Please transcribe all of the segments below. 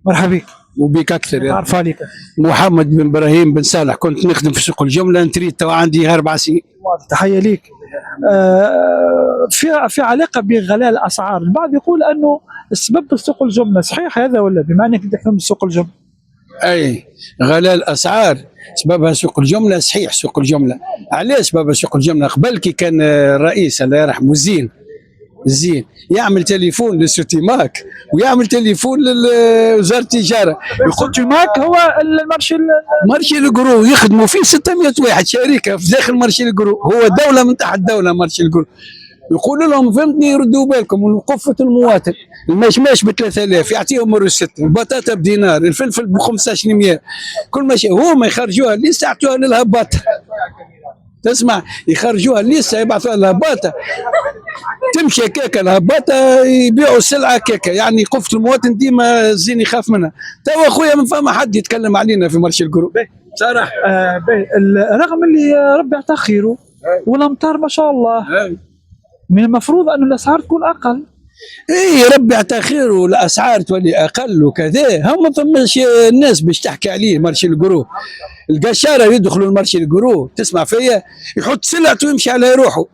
مرحبا بك. وبيك اكثر يا عارف عليك. محمد بن ابراهيم بن صالح، كنت نخدم في سوق الجمله، نتريد تو عندي 4 سنين. تحيه ليك. في علاقه بغلاء الاسعار، البعض يقول انه السبب سوق الجمله، صحيح هذا ولا؟ بما انك تخدم في سوق الجمله. اي غلاء الاسعار سببها سوق الجمله، صحيح سوق الجمله. علاش سببها سوق الجمله؟ قبل كي كان الرئيس الله يرحمه زين يعمل تليفون للسوتيماك ويعمل تليفون لوزاره التجاره. السوتيماك هو المارشي مارشي الجرو يخدموا فيه 600 واحد شركه في داخل مارشي الجرو، هو دوله من تحت دوله مارشي الجرو. يقول لهم فهمتني يردوا بالكم، وقفة المواطن المشماش ب 3000 يعطيهم مرة 6، البطاطا بدينار، الفلفل ب 1500، كل ما شيء هما يخرجوها لسه يعطوها للهباطة. تسمع، يخرجوها لسه يبعثوها للهباطة، تمشي كيكه الهباطة يبيعوا السلعة كيكه، يعني قفة المواطن ديما الزين يخاف منها. تو اخويا من فما حد يتكلم علينا في مارشي الجروب صراحة. رغم اللي ربي يعطاه خيره والامطار ما شاء الله، من المفروض أن الأسعار تكون أقل. اي ربي يعطيه خير والاسعار تولي اقل وكذا. هم فماش الناس باش تحكي عليه مارشي الجرو، القشاره يدخلوا المارشي الجرو، تسمع فيا، يحط سلعته ويمشي على روحه،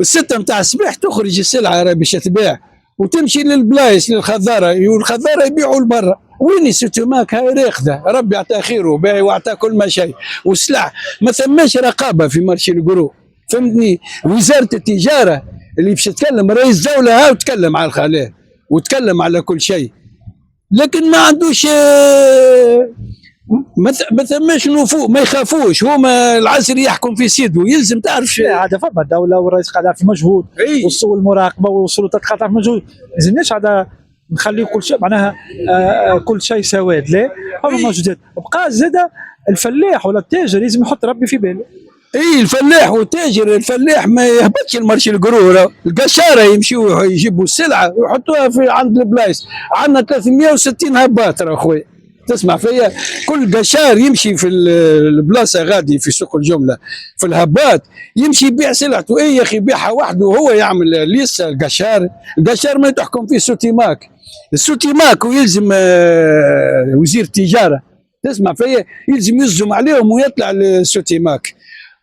الستة نتاع الصباح تخرج السلعه راهي باش تباع وتمشي للبلايص للخضاره، والخضاره يبيعوا لبرا. وين السوتوماك هاي راقده، ربي يعطيه خيره باهي ويعطاه كل ما شيء والسلع، ما ثماش رقابه في مارشي الجرو، فهمتني. وزاره التجاره اللي باش تتكلم رئيس الدولة ها وتكلم على الخلاء وتكلم على كل شيء، لكن ما عندوش ما ثماش نفوذ، ما يخافوش، هما العسر يحكم في سيده، يلزم تعرف هذا فما الدولة والرئيس قاعد في مجهود، والمراقبة والسلطات قاعدة في مجهود، ما لازمناش هذا نخلي كل شيء معناها كل شيء سواد، لا هما موجودين. بقى زاد الفلاح ولا التاجر لازم يحط ربي في باله. اي الفلاح والتاجر، الفلاح ما يهبطش المارشي القرورة، القشاره يمشيوا يجيبوا السلعه ويحطوها في عند البلايص. عندنا 360 هباط يا خويا، تسمع فيا، كل قشار يمشي في البلاصه غادي في سوق الجمله في الهباط يمشي يبيع سلعته. اي يا اخي يبيعها وحده وهو يعمل لسه القشار ما تحكم فيه السوتيماك ويلزم وزير التجاره، تسمع فيا، يلزم عليهم ويطلع السوتيماك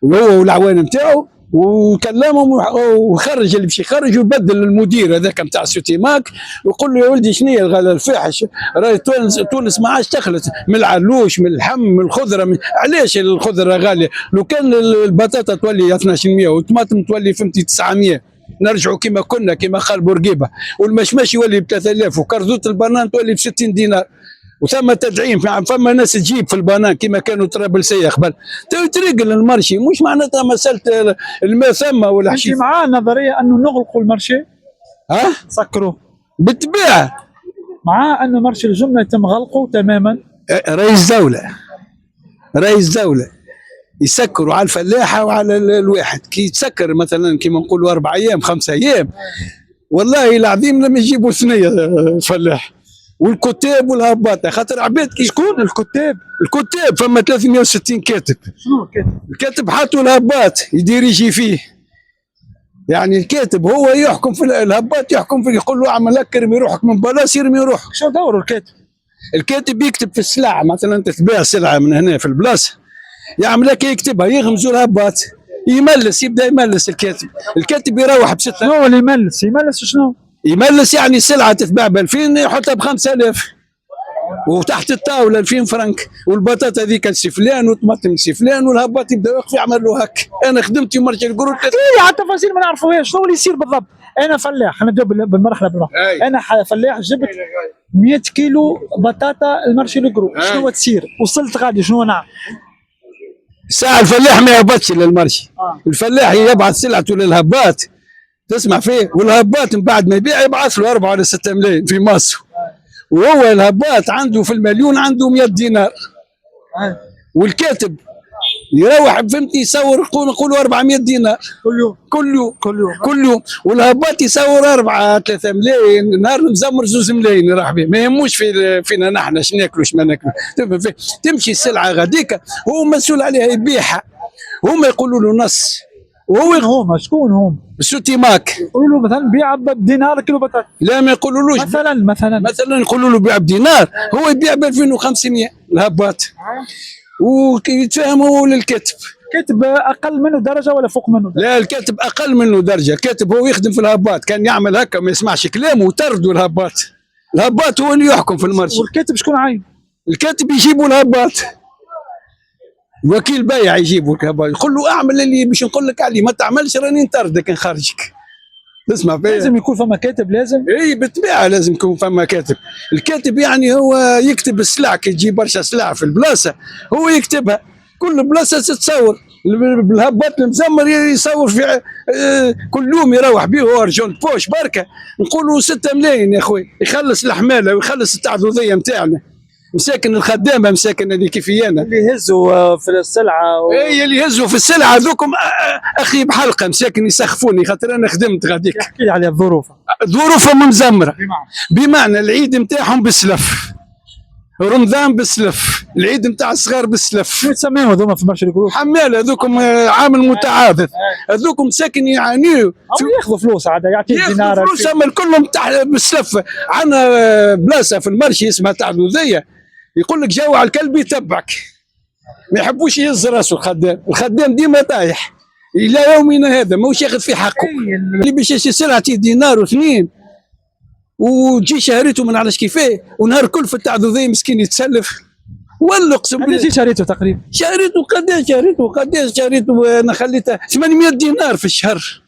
وهو والعوان نتاعو وكلمهم وخرج اللي باش يخرج ويبدل المدير هذاك نتاع السوتيماك ويقول له يا ولدي شنو هي الغلاء الفاحش، راهي تونس ما عادش تخلط من العلوش من اللحم من الخضره علاش الخضره غاليه؟ لو كان البطاطا تولي 1200 والطماطم تولي فهمتي 900 نرجعوا كما كنا كما قال بورقيبه، والمشماش يولي ب 3000 وكرزوت البنان تولي ب 60 دينار، وثم تدعيم فما ناس تجيب في البنان كما كانوا طرابلسيه قبل. تريقل المارشي مش معناتها مساله الماء ثم ولا حشي معاه نظريه انه نغلقوا المارشي، سكروه بالطبيعه، معاه انه مارشي الجمله يتم غلقه تماما. رئيس دوله يسكروا على الفلاحه وعلى الواحد، كي يتسكر مثلا كما نقولوا 4 ايام 5 ايام والله العظيم لما يجيبوا ثنيه الفلاح والكتاب والهباطه، خاطر عباد كي شكون الكتاب فما 360 كاتب. شنو الكاتب حاطوا الهباط يديريجي فيه، يعني الكاتب هو يحكم في الهباط، يحكم في، يقول له اعمل لك ارمي روحك من بلاص يرمي روحك. شنو دوره الكاتب يكتب في السلعه، مثلا انت تبيع سلعه من هنا في البلاصه يعمل لك يكتبها يغمزوا الهباط يملس، يبدا يملس الكاتب يروح ب6. شنو اللي يملس شنو؟ يملس يعني السلعه تتباع ب 2000 يحطها ب 5000 وتحت الطاوله 2000 فرنك، والبطاطا هذيك السفلان والطماطم السفلان والهباط يبدا يوقف يعمل له هك. انا خدمت في مرشي القرود على التفاصيل ما نعرفوهاش، شنو اللي يصير بالضبط؟ انا فلاح، نبدا بالمرحله انا فلاح جبت 100 كيلو بطاطا المرشي القرود، شنو تصير؟ وصلت غادي شنو نعمل؟ ساعة الفلاح ما يهبطش للمرشي، الفلاح يبعث سلعته للهباط، تسمع فيه، والهباط من بعد ما يبيع يبعث له 4 ولا 6 ملايين في مصر، وهو الهباط عنده في المليون عنده 100 دينار، والكاتب يروح فهمتي يصور نقولوا 400 دينار كل يوم والهباط يصور 4 3 ملايين، نهار مزمر 2 ملايين يروح به، ما يهموش فينا نحن اش ناكلوا اش ما ناكلوا. تمشي السلعه غاديك هو مسؤول عليها يبيعها، هما يقولوا له نص وهو شكون هم؟ سوتي ماك. يقولوا له مثلا بيع بدينار كيلو بطاطا لا ما يقولولوش مثلا يقولوا له بيع بدينار، هو يبيع ب 2500 الهباط. ويتفاهموا للكتب. كاتب اقل منه درجه ولا فوق منه درجة؟ لا الكاتب اقل منه درجه، الكاتب هو يخدم في الهباط، كان يعمل هكا ما يسمعش كلامه وطردوا الهباط. الهباط هو اللي يحكم في المرشي. والكاتب شكون عين؟ الكاتب يجيبوا الهباط، وكيل بيع يجيبوا الهباط، يقول له اعمل اللي باش نقول لك عليه، ما تعملش راني نطردك نخرجك. اسمع فيا، لازم يكون فما كاتب، لازم. اي بالطبيعه لازم يكون فما كاتب. الكاتب يعني هو يكتب السلع، كي تجي برشا سلع في البلاصه هو يكتبها، كل بلاصه تتصور بالهباط المزمر يصور في كل يوم يروح به هو رجل بوش بركه، نقولوا 6 ملايين يا خويا، يخلص الحماله ويخلص التعذوذيه نتاعنا، مساكن الخدامه، مساكن اللي كيفي انا اللي يهزوا في السلعه اي اللي يهزوا في السلعه هذوكم اخي بحلقه، مساكن يسخفوني خاطر انا خدمت غاديك. احكي لي على الظروف. ظروفهم مزمره، بمعنى العيد نتاعهم بالسلف، رمضان بالسلف، العيد نتاع الصغار بالسلف. شنو تسميهم هذوما في مرشد القروش؟ حماله هذوكم عامل متعاذف، هذوكم مساكن يعانيوا ياخذوا فلوس عاد، يعطيك ياخذوا دينار فلوس، اما كلهم تاع بالسلف. عندنا بلاصه في المرشي اسمها تعذوذيه، يقول لك جاوع الكلب يتبعك، ما يحبوش يهز راسه الخدام، الخدام ديما طايح الى يومنا هذا ماهوش ياخذ في حقه. اللي باش يشري سلعه دينار واثنين وتجي شهريته ما نعرفش كيفاه، ونهار كل في التعذوذيه مسكين يتسلف. ولا اقسم بالله قداش شريته تقريبا؟ شريته انا خليته 800 دينار في الشهر،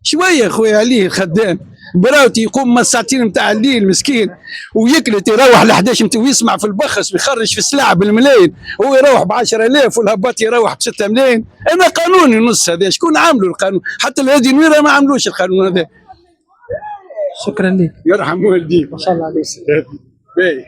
شويه خويا عليه الخدام. براوتي يقوم من الساعتين نتاع الليل مسكين ويكلت، يروح ل 11 ويسمع في البخس ويخرج في السلعه بالملايين، هو يروح ب 10,000 والهباط يروح ب 6 ملايين. انا قانوني نص هذا، شكون عامله القانون؟ حتى الهادي نويره ما عملوش القانون هذا. شكرا لك، يرحم والديك، ما شاء الله عليك. باهي.